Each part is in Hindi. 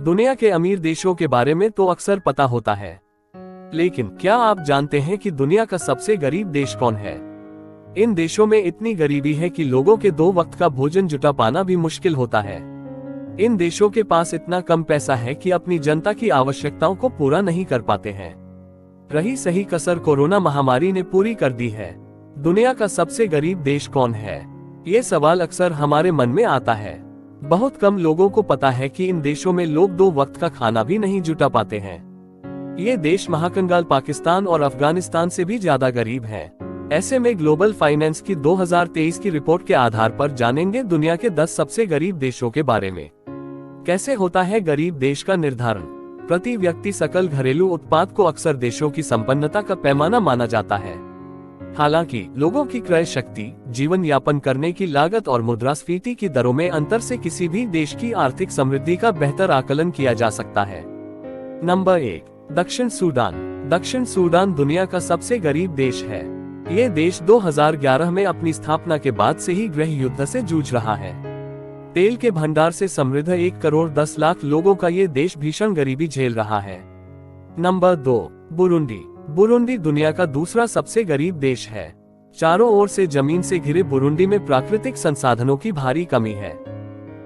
दुनिया के अमीर देशों के बारे में तो अक्सर पता होता है, लेकिन क्या आप जानते हैं कि दुनिया का सबसे गरीब देश कौन है? इन देशों में इतनी गरीबी है कि लोगों के 2 वक्त का भोजन जुटा पाना भी मुश्किल होता है। इन देशों के पास इतना कम पैसा है कि अपनी जनता की आवश्यकताओं को पूरा नहीं कर पाते हैं। रही सही कसर कोरोना महामारी ने पूरी कर दी है। दुनिया का सबसे गरीब देश कौन है? ये सवाल अक्सर हमारे मन में आता है। बहुत कम लोगों को पता है कि इन देशों में लोग 2 वक्त का खाना भी नहीं जुटा पाते हैं। ये देश महाकंगाल पाकिस्तान और अफगानिस्तान से भी ज्यादा गरीब हैं। ऐसे में ग्लोबल फाइनेंस की 2023 की रिपोर्ट के आधार पर जानेंगे दुनिया के 10 सबसे गरीब देशों के बारे में। कैसे होता है गरीब देश का निर्धारण? प्रति व्यक्ति सकल घरेलू उत्पाद को अक्सर देशों की संपन्नता का पैमाना माना जाता है। हालांकि लोगों की क्रय शक्ति, जीवन यापन करने की लागत और मुद्रास्फीति की दरों में अंतर से किसी भी देश की आर्थिक समृद्धि का बेहतर आकलन किया जा सकता है। नंबर 1, दक्षिण सूडान। दक्षिण सूडान दुनिया का सबसे गरीब देश है। ये देश 2011 में अपनी स्थापना के बाद से ही गृह युद्ध से जूझ रहा है। तेल के भंडार से समृद्ध 1 करोड़ 10 लाख लोगों का ये देश भीषण गरीबी झेल रहा है। Number 2, Burundi. बुरुंडी दुनिया का दूसरा सबसे गरीब देश है। चारों ओर से जमीन से घिरे बुरुंडी में प्राकृतिक संसाधनों की भारी कमी है।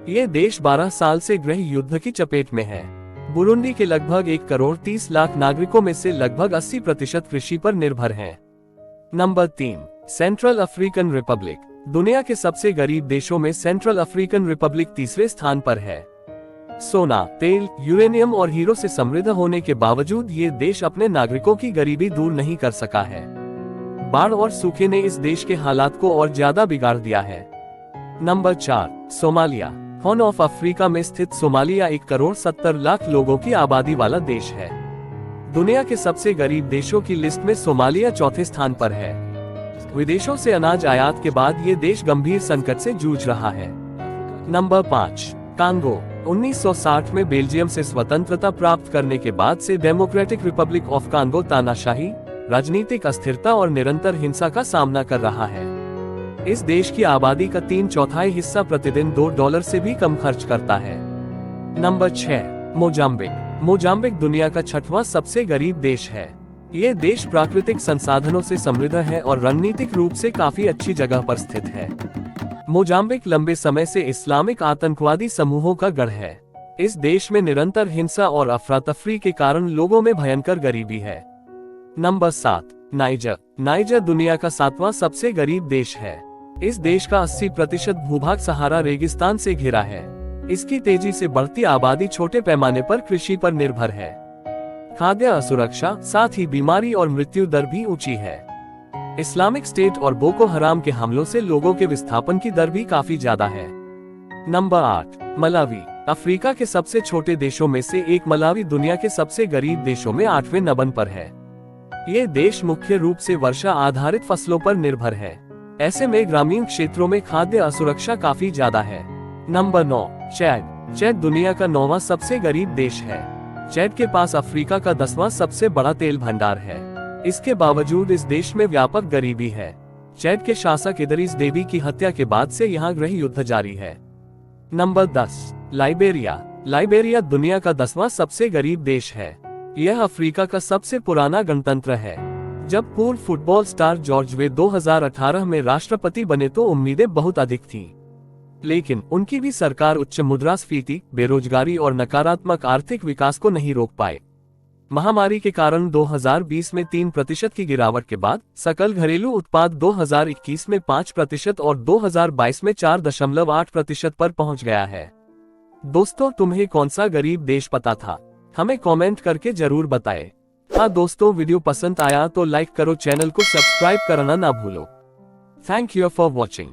ये देश 12 साल से गृह युद्ध की चपेट में है। बुरुंडी के लगभग 1 करोड़ 30 लाख नागरिकों में से लगभग 80% कृषि पर निर्भर हैं। Number 3, central African Republic. दुनिया के सबसे गरीब देशों में सेंट्रल अफ्रीकन रिपब्लिक तीसरे स्थान पर है। सोना, तेल, यूरेनियम और हीरो से समृद्ध होने के बावजूद ये देश अपने नागरिकों की गरीबी दूर नहीं कर सका है। बाढ़ और सूखे ने इस देश के हालात को और ज्यादा बिगाड़ दिया है। Number 4, Somalia. Horn of Africa में स्थित सोमालिया 1 करोड़ 70 लाख लोगों की आबादी वाला देश है। दुनिया के सबसे गरीब देशों की लिस्ट में सोमालिया चौथे स्थान पर है। विदेशों से अनाज आयात के बाद ये देश गंभीर संकट से जूझ रहा है। Number 5, Congo. 1960 में बेल्जियम से स्वतंत्रता प्राप्त करने के बाद से डेमोक्रेटिक रिपब्लिक ऑफ कांगो तानाशाही, राजनीतिक अस्थिरता और निरंतर हिंसा का सामना कर रहा है। इस देश की आबादी का 3/4 हिस्सा प्रतिदिन $2 से भी कम खर्च करता है। Number 6, Mozambique. मोजाम्बिक दुनिया का 6वां सबसे गरीब देश है। ये देश प्राकृतिक संसाधनों से समृद्ध है और रणनीतिक रूप से काफी अच्छी जगह पर स्थित है। मोजाम्बिक लंबे समय से इस्लामिक आतंकवादी समूहों का गढ़ है। इस देश में निरंतर हिंसा और अफरा-तफरी के कारण लोगों में भयंकर गरीबी है। Number 7, niger. नाइजर दुनिया का 7वां सबसे गरीब देश है। इस देश का 80% भूभाग सहारा रेगिस्तान से घिरा है। इसकी तेजी से बढ़ती आबादी छोटे पैमाने पर कृषि पर निर्भर है। खाद्य असुरक्षा, साथ ही बीमारी और मृत्यु दर भी ऊंची है। इस्लामिक स्टेट और बोको हराम के हमलों से लोगों के विस्थापन की दर भी काफी ज्यादा है। Number 8, Malawi. अफ्रीका के सबसे छोटे देशों में से एक मलावी दुनिया के सबसे गरीब देशों में 8वें नंबर पर है। ये देश मुख्य रूप से वर्षा आधारित फसलों पर निर्भर है। ऐसे में ग्रामीण क्षेत्रों में खाद्य असुरक्षा काफी ज्यादा है। Number 9, Chad. चैड दुनिया का 9वां सबसे गरीब देश है। चैड के पास अफ्रीका का 10वां सबसे बड़ा तेल भंडार है। इसके बावजूद इस देश में व्यापक गरीबी है। चैड के शासक इदरीस देबी की हत्या के बाद से यहाँ गृह युद्ध जारी है। Number 10, Liberia. लाइबेरिया दुनिया का 10वां सबसे गरीब देश है। यह अफ्रीका का सबसे पुराना गणतंत्र है। जब पूर्व फुटबॉल स्टार जॉर्ज वे 2018 में राष्ट्रपति बने तो उम्मीदें बहुत अधिक थीं। लेकिन उनकी भी सरकार उच्च मुद्रास्फीति, बेरोजगारी और नकारात्मक आर्थिक विकास को नहीं रोक पाए। महामारी के कारण 2020 में 3% की गिरावट के बाद सकल घरेलू उत्पाद 2021 में 5% और 2022 में 4.8% पर पहुंच गया है। दोस्तों, तुम्हें कौन सा गरीब देश पता था? हमें कमेंट करके जरूर बताएं। हाँ दोस्तों, वीडियो पसंद आया तो लाइक करो, चैनल को सब्सक्राइब करना ना भूलो। Thank you for watching.